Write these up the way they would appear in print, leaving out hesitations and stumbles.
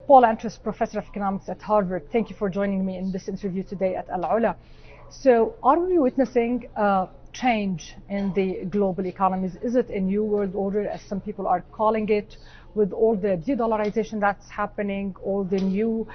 Paul Antres, Professor of Economics at Harvard. Thank you for joining me in this interview today at Al Ula. So, are we witnessing a change in the global economies? Is it a new world order, as some people are calling it, with all the de-dollarization that's happening, all the new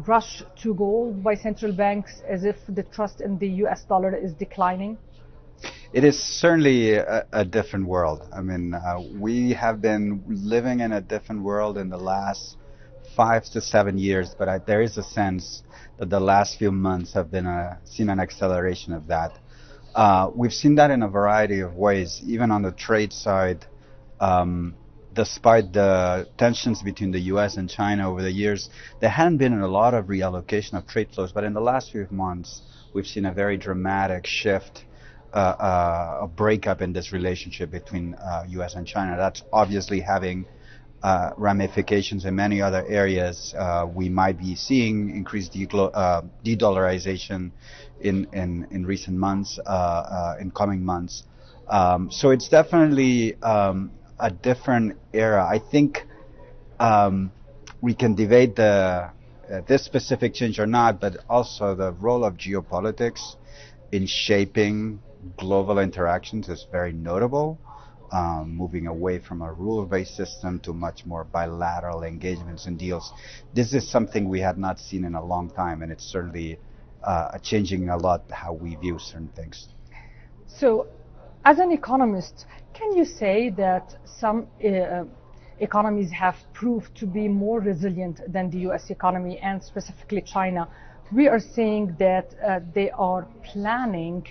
rush to gold by central banks, as if the trust in the US dollar is declining? It is certainly a different world. I mean, we have been living in a different world in the last 5 to 7 years, but there is a sense that the last few months have been seen an acceleration of that. We've seen that in a variety of ways, even on the trade side. Despite the tensions between the U.S. and China over the years, there hadn't been a lot of reallocation of trade flows, but in the last few months, we've seen a very dramatic shift, a breakup in this relationship between U.S. and China. That's obviously having ramifications in many other areas. We might be seeing increased de-dollarization in recent months, in coming months. So it's definitely a different era. I think we can debate this specific change or not, but also the role of geopolitics in shaping global interactions is very notable. Moving away from a rule-based system to much more bilateral engagements and deals. This is something we had not seen in a long time, and it's certainly changing a lot how we view certain things. So, as an economist, can you say that some economies have proved to be more resilient than the US economy, and specifically China? We are seeing that they are planning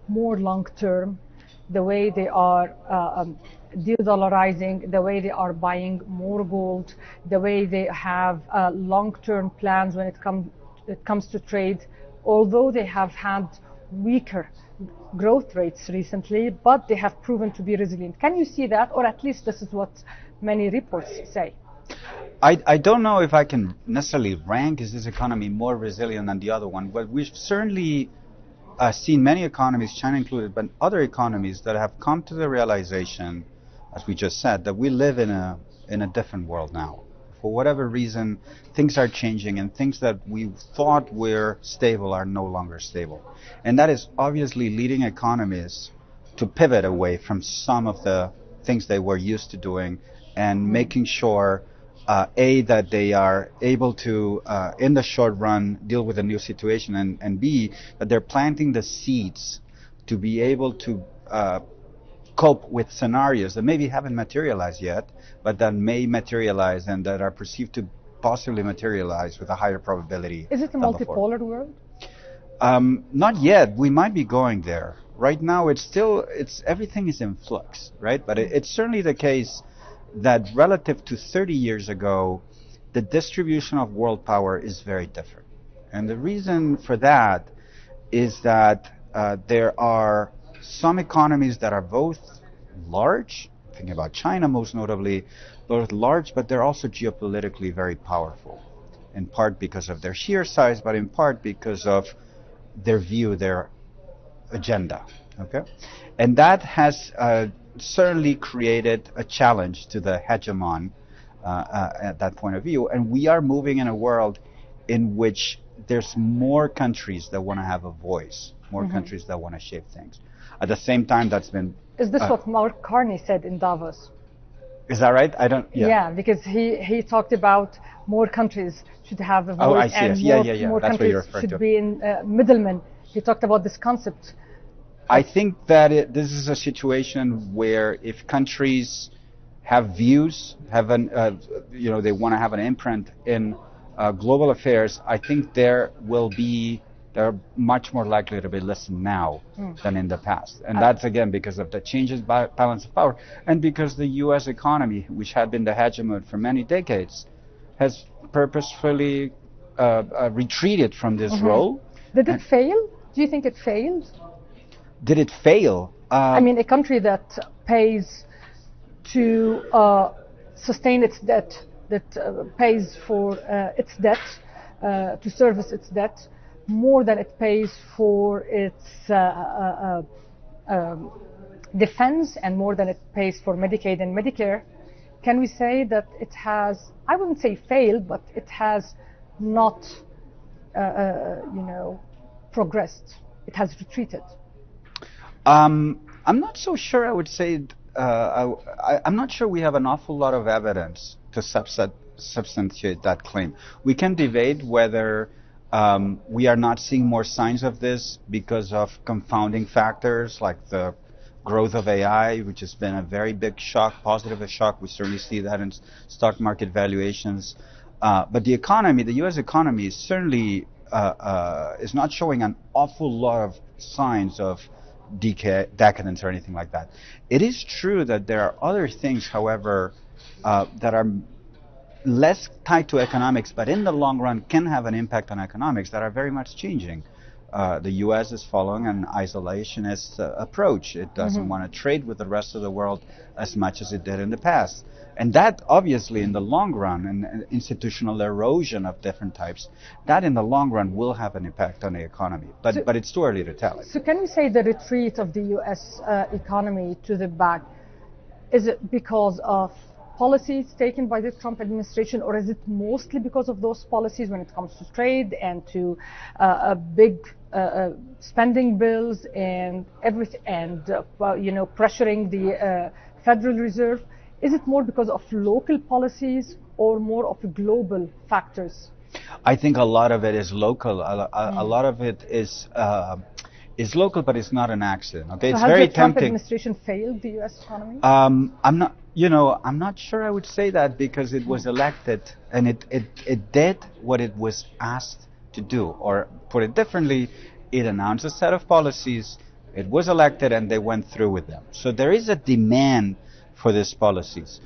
more long-term, the way they are de-dollarizing, the way they are buying more gold, the way they have long-term plans when it comes to trade, although they have had weaker growth rates recently, but they have proven to be resilient. Can you see that, or at least this is what many reports say? I don't know if I can necessarily rank is this economy more resilient than the other one, but we've certainly seen many economies, China included, but other economies that have come to the realization, as we just said, that we live in a different world now. For whatever reason, things are changing, and things that we thought were stable are no longer stable. And that is obviously leading economies to pivot away from some of the things they were used to doing, and making sure A, that they are able to, in the short run, deal with a new situation, and B, that they're planting the seeds to be able to cope with scenarios that maybe haven't materialized yet, but that may materialize and that are perceived to possibly materialize with a higher probability. Is it a multipolar world? Not yet. We might be going there. Right now, everything is in flux, right? But it's certainly the case that relative to 30 years ago, the distribution of world power is very different. And the reason for that is that there are some economies that are both large, thinking about China most notably, both large, but they're also geopolitically very powerful, in part because of their sheer size, but in part because of their agenda, okay? And that has certainly created a challenge to the hegemon at that point of view. And we are moving in a world in which there's more countries that want to have a voice, more countries that want to shape things. At the same time, that's been... Is this what Mark Carney said in Davos? Is that right? Yeah, because he talked about more countries should have a voice. Oh, I see. And more That's countries should be in middlemen. He talked about this concept. I think that this is a situation where if countries have views, they want to have an imprint in global affairs, I think they're much more likely to be listened now than in the past. And that's, again, because of the changes by balance of power, and because the U.S. economy, which had been the hegemon for many decades, has purposefully retreated from this role. Did it fail? Do you think it failed? Did it fail? I mean, a country that pays to sustain its debt, that pays for its debt, to service its debt, more than it pays for its defense, and more than it pays for Medicaid and Medicare, can we say that it has, I wouldn't say failed, but it has not, progressed? It has retreated. I'm not so sure. I would say I'm not sure we have an awful lot of evidence to substantiate that claim. We can debate whether we are not seeing more signs of this because of confounding factors like the growth of AI, which has been a very big shock, positive shock. We certainly see that in stock market valuations. But the economy, the U.S. economy, is certainly is not showing an awful lot of signs of decadence or anything like that. It is true that there are other things, however, that are less tied to economics, but in the long run can have an impact on economics that are very much changing. The U.S. is following an isolationist approach. It doesn't want to trade with the rest of the world as much as it did in the past. And that obviously in the long run, and institutional erosion of different types, that in the long run will have an impact on the economy. But it's too early to tell. So can we say the retreat of the U.S. Economy to the back, is it because of policies taken by the Trump administration, or is it mostly because of those policies when it comes to trade and to big spending bills and everything, and pressuring the Federal Reserve? Is it more because of local policies or more of global factors? I think a lot of it is local. A lot of it is local, but it's not an accident. Okay, so it's has very the Trump tempting. administration failed the U.S. economy? I'm not sure I would say that, because it was elected and it did what it was asked to do. Or put it differently, it announced a set of policies, it was elected, and they went through with them. So there is a demand for these policies.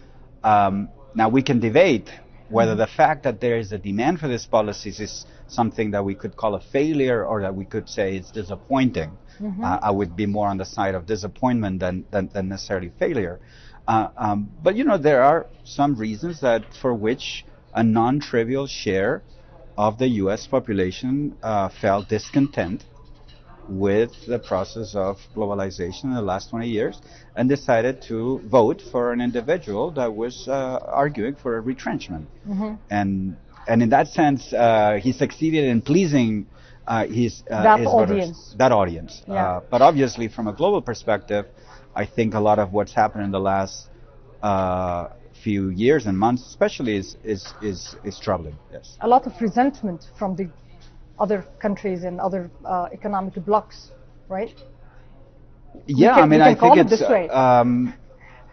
Now we can debate whether the fact that there is a demand for these policies is something that we could call a failure, or that we could say it's disappointing. I would be more on the side of disappointment than necessarily failure. But there are some reasons that for which a non-trivial share of the U.S. population felt discontent with the process of globalization in the last 20 years and decided to vote for an individual that was arguing for a retrenchment. And in that sense, he succeeded in pleasing his audience. That audience. Yeah. But obviously, from a global perspective, I think a lot of what's happened in the last few years and months, especially, is troubling. Yes. A lot of resentment from the other countries and other economic blocs, right? Yeah, I think it's this way.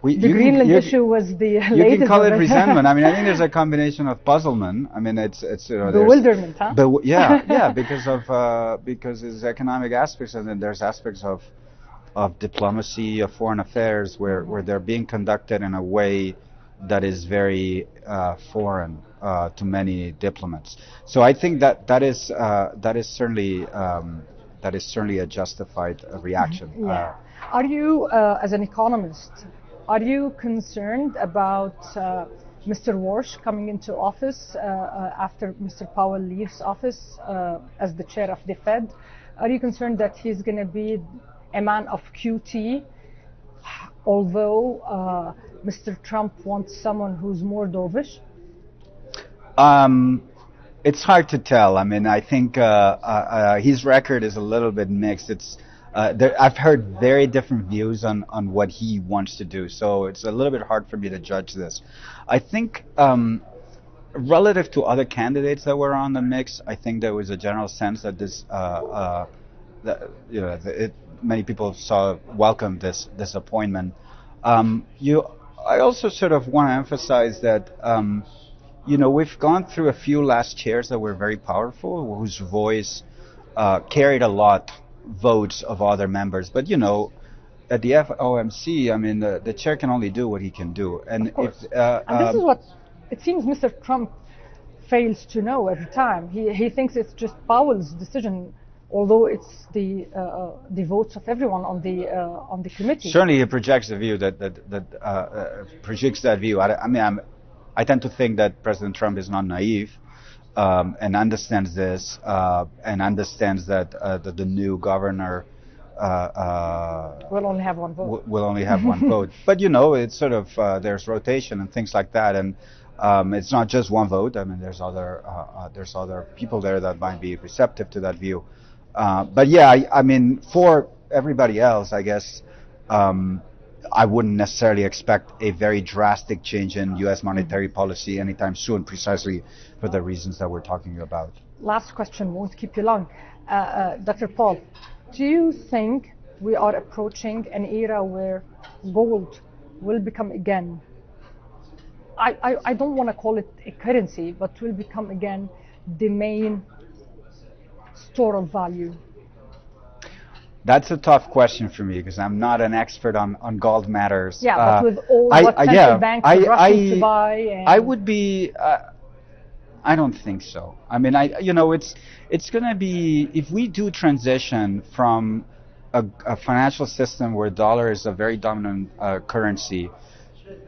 The Greenland issue was the latest. You can call it resentment. I think there's a combination of puzzlement. It's bewilderment, huh? Because there's economic aspects, and then there's aspects of diplomacy, of foreign affairs, where they're being conducted in a way that is very foreign to many diplomats. So I think that is certainly a justified reaction. Yeah. Are you, as an economist, are you concerned about Mr. Warsh coming into office after Mr. Powell leaves office as the chair of the Fed? Are you concerned that he's going to be a man of QT, although Mr. Trump wants someone who's more dovish? It's hard to tell. I think his record is a little bit mixed. I've heard very different views on what he wants to do, so it's a little bit hard for me to judge this. I think relative to other candidates that were on the mix, I think there was a general sense that this, many people welcomed this appointment. I also sort of want to emphasize that we've gone through a few last chairs that were very powerful, whose voice carried a lot votes of other members. But at the FOMC, the chair can only do what he can do. And and this is what it seems Mr. Trump fails to know every time. He thinks it's just Powell's decision, although it's the votes of everyone on the committee. Certainly, he projects the view projects that view. I tend to think that President Trump is not naive and understands this, and understands that the new governor we'll only have one vote. Will only have one vote. But it's sort of there's rotation and things like that, and it's not just one vote. I mean, there's other people there that might be receptive to that view. But yeah, I mean, for everybody else, I guess I wouldn't necessarily expect a very drastic change in U.S. monetary policy anytime soon, precisely for the reasons that we're talking about. Last question, won't keep you long. Dr. Paul, do you think we are approaching an era where gold will become again, I don't want to call it a currency, but will become again the main store of value? That's a tough question for me because I'm not an expert on gold matters. Yeah, but with all what central banks are rushing to buy, I would be. I don't think so. I mean, it's going to be, if we do transition from a financial system where dollar is a very dominant currency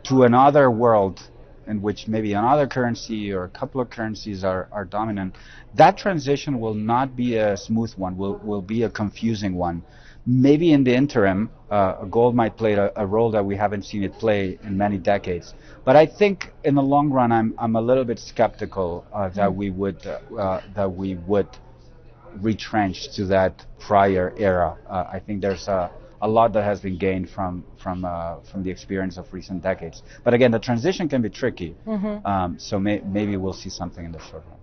to another world in which maybe another currency or a couple of currencies are dominant, that transition will not be a smooth one, will be a confusing one. Maybe in the interim, gold might play a role that we haven't seen it play in many decades. But I think in the long run, I'm a little bit skeptical that we would retrench to that prior era. I think there's a lot that has been gained from the experience of recent decades. But again, the transition can be tricky. So maybe we'll see something in the short run.